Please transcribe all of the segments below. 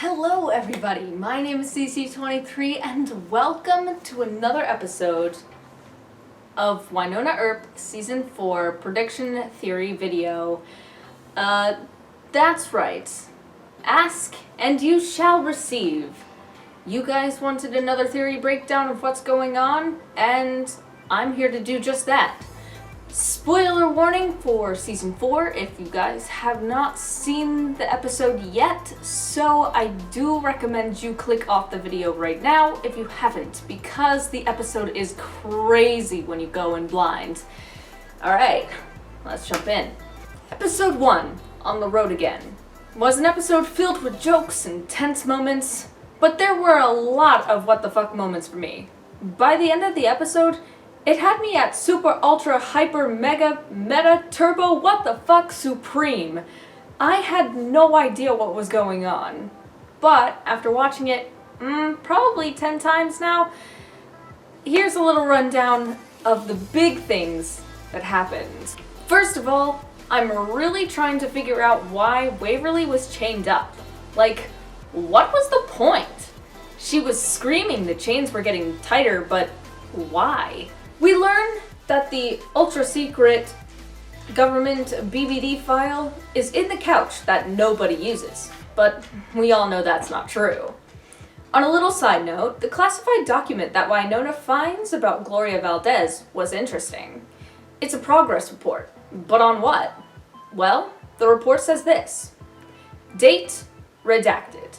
Hello everybody, my name is CC23 and welcome to another episode of Wynonna Earp Season 4 Prediction Theory video. That's right. Ask and you shall receive. You guys wanted another theory breakdown of what's going on, and I'm here to do just that. Spoiler warning for Season 4 if you guys have not seen the episode yet, so I do recommend you click off the video right now if you haven't, because the episode is crazy when you go in blind. Alright, let's jump in. Episode 1, On the Road Again, was an episode filled with jokes and tense moments, but there were a lot of what the fuck moments for me. By the end of the episode, it had me at super ultra hyper mega meta turbo what the fuck supreme. I had no idea what was going on. But after watching it probably 10 times now, here's a little rundown of the big things that happened. First of all, I'm really trying to figure out why Waverly was chained up. Like, what was the point? She was screaming the chains were getting tighter, but why? We learn that the ultra-secret government BBD file is in the couch that nobody uses, but we all know that's not true. On a little side note, the classified document that Wynonna finds about Gloria Valdez was interesting. It's a progress report, but on what? Well, the report says this. Date, redacted.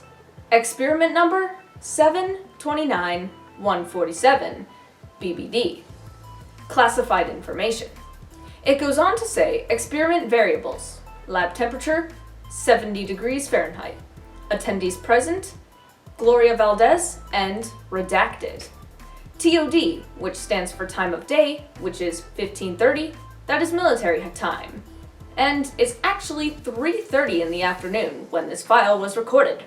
Experiment number, 7/29/147, BBD. Classified information. It goes on to say experiment variables, lab temperature, 70 degrees Fahrenheit, attendees present, Gloria Valdez, and redacted. TOD, which stands for time of day, which is 15:30, that is military time. And it's actually 3:30 in the afternoon when this file was recorded.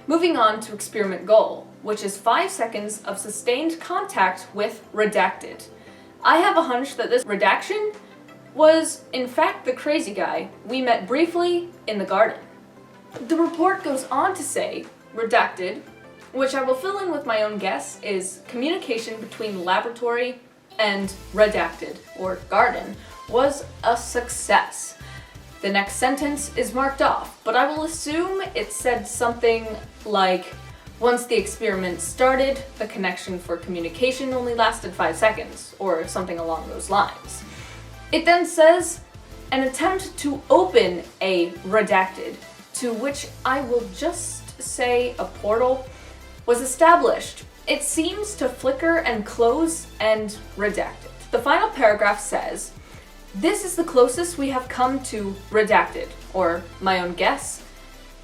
Moving on to experiment goal, which is 5 seconds of sustained contact with redacted. I have a hunch that this redaction was, in fact, the crazy guy we met briefly in the garden. The report goes on to say, redacted, which I will fill in with my own guess, is communication between laboratory and redacted, or garden, was a success. The next sentence is marked off, but I will assume it said something like, once the experiment started, the connection for communication only lasted 5 seconds, or something along those lines. It then says, an attempt to open a redacted, to which I will just say a portal, was established. It seems to flicker and close and redacted. The final paragraph says, this is the closest we have come to redacted, or my own guess,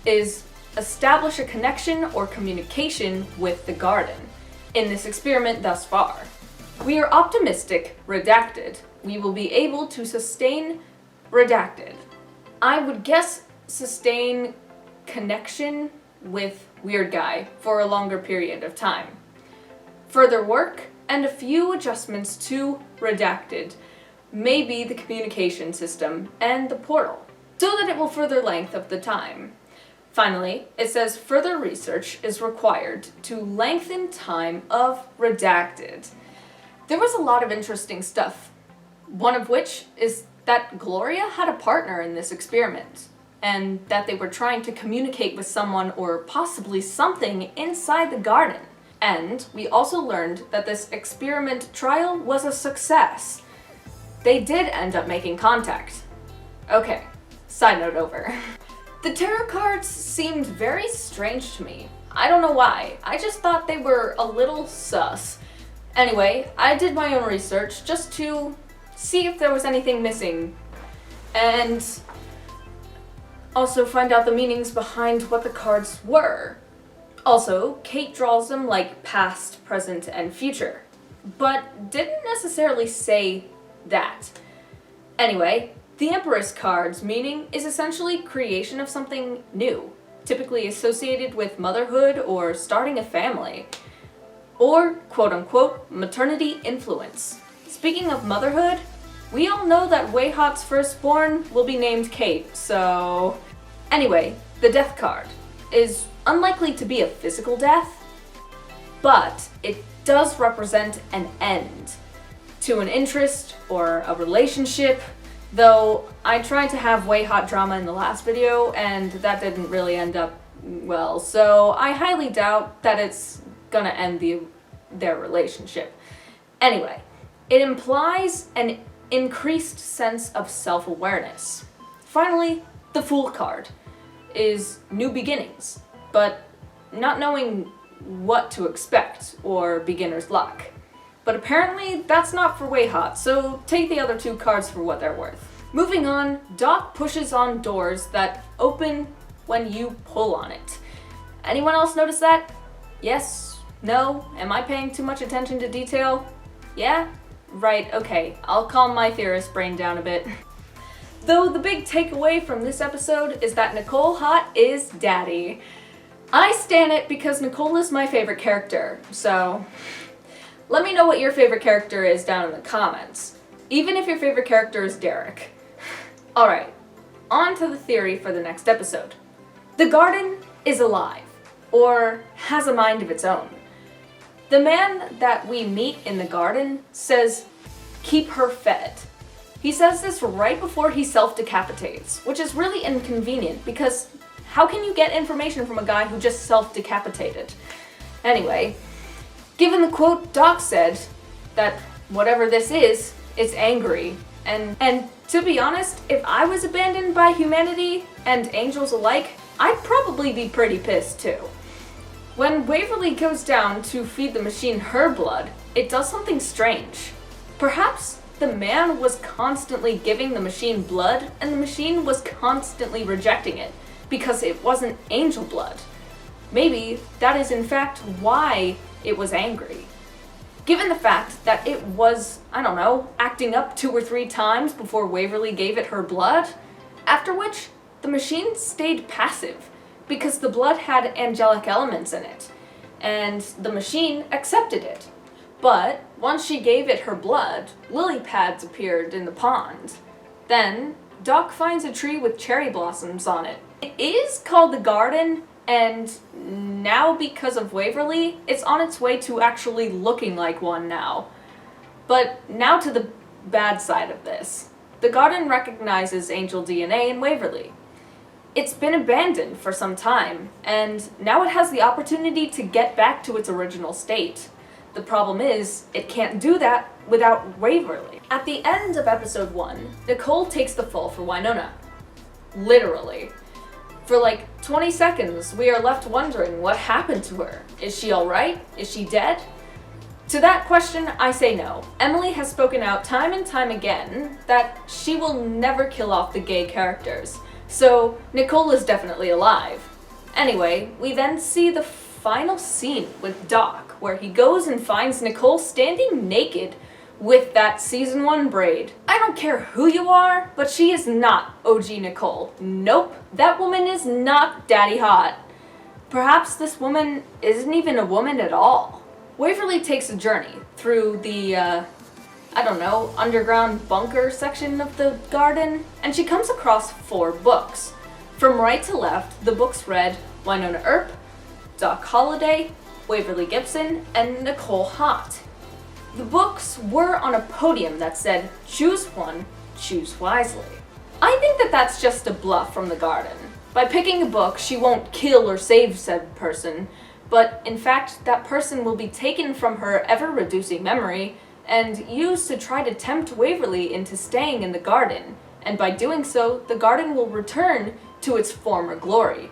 is establish a connection or communication with the garden in this experiment thus far. We are optimistic, redacted. We will be able to sustain redacted. I would guess sustain connection with weird guy for a longer period of time. Further work and a few adjustments to redacted, maybe the communication system and the portal, so that it will further length of the time. Finally, it says further research is required to lengthen time of redacted. There was a lot of interesting stuff, one of which is that Gloria had a partner in this experiment, and that they were trying to communicate with someone or possibly something inside the garden. And we also learned that this experiment trial was a success. They did end up making contact. Okay, side note over. The tarot cards seemed very strange to me. I don't know why. I just thought they were a little sus. Anyway, I did my own research just to see if there was anything missing, and also find out the meanings behind what the cards were. Also, Kate draws them like past, present, and future, but didn't necessarily say that. Anyway, the Empress card's meaning is essentially creation of something new, typically associated with motherhood or starting a family, or quote-unquote maternity influence. Speaking of motherhood, we all know that Wayhot's firstborn will be named Kate, so... Anyway, the Death card is unlikely to be a physical death, but it does represent an end to an interest or a relationship, though I tried to have way hot drama in the last video and that didn't really end up well, so I highly doubt that it's gonna end their relationship. Anyway, it implies an increased sense of self-awareness. Finally, the Fool card is new beginnings, but not knowing what to expect or beginner's luck. But apparently that's not for way hot, so take the other two cards for what they're worth. Moving on, Doc pushes on doors that open when you pull on it. Anyone else notice that? Yes? No? Am I paying too much attention to detail? Yeah? Right, okay. I'll calm my theorist brain down a bit. Though the big takeaway from this episode is that Nicole Hot is daddy. I stan it because Nicole is my favorite character, so let me know what your favorite character is down in the comments, even if your favorite character is Derek. Alright, on to the theory for the next episode. The garden is alive, or has a mind of its own. The man that we meet in the garden says, "Keep her fed." He says this right before he self-decapitates, which is really inconvenient because how can you get information from a guy who just self-decapitated? Anyway, given the quote, Doc said that whatever this is, it's angry. And to be honest, if I was abandoned by humanity and angels alike, I'd probably be pretty pissed too. When Waverly goes down to feed the machine her blood, it does something strange. Perhaps the man was constantly giving the machine blood and the machine was constantly rejecting it because it wasn't angel blood. Maybe that is in fact why it was angry. Given the fact that it was, I don't know, acting up 2 or 3 times before Waverly gave it her blood, after which the machine stayed passive because the blood had angelic elements in it, and the machine accepted it. But once she gave it her blood, lily pads appeared in the pond. Then Doc finds a tree with cherry blossoms on it. It is called the garden, and now because of Waverly, it's on its way to actually looking like one now. But now to the bad side of this. The garden recognizes angel DNA in Waverly. It's been abandoned for some time, and now it has the opportunity to get back to its original state. The problem is, it can't do that without Waverly. At the end of episode 1, Nicole takes the fall for Wynonna. Literally. For like 20 seconds, we are left wondering what happened to her. Is she alright? Is she dead? To that question, I say no. Emily has spoken out time and time again that she will never kill off the gay characters, so Nicole is definitely alive. Anyway, we then see the final scene with Doc, where he goes and finds Nicole standing naked with that season 1 braid. I don't care who you are, but she is not OG Nicole. Nope, that woman is not daddy hot. Perhaps this woman isn't even a woman at all. Waverly takes a journey through the, I don't know, underground bunker section of the garden, and she comes across 4 books. From right to left, the books read Wynonna Earp, Doc Holliday, Waverly Gibson, and Nicole Hot. The books were on a podium that said, "Choose one, choose wisely." I think that that's just a bluff from the garden. By picking a book, she won't kill or save said person, but in fact, that person will be taken from her ever-reducing memory and used to try to tempt Waverly into staying in the garden, and by doing so, the garden will return to its former glory.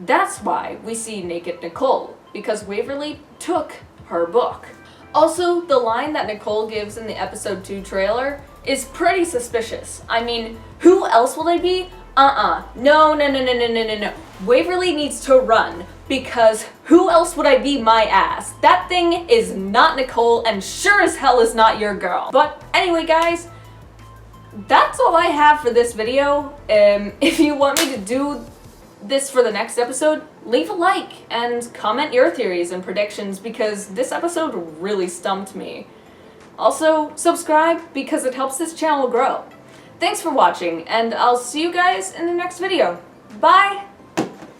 That's why we see naked Nicole, because Waverly took her book. Also, the line that Nicole gives in the episode 2 trailer is pretty suspicious. I mean, who else will they be? No. Waverly needs to run, because who else would I be my ass? That thing is not Nicole, and sure as hell is not your girl. But anyway, guys, that's all I have for this video. If you want me to do this for the next episode, leave a like and comment your theories and predictions because this episode really stumped me. Also, subscribe because it helps this channel grow. Thanks for watching, and I'll see you guys in the next video. Bye!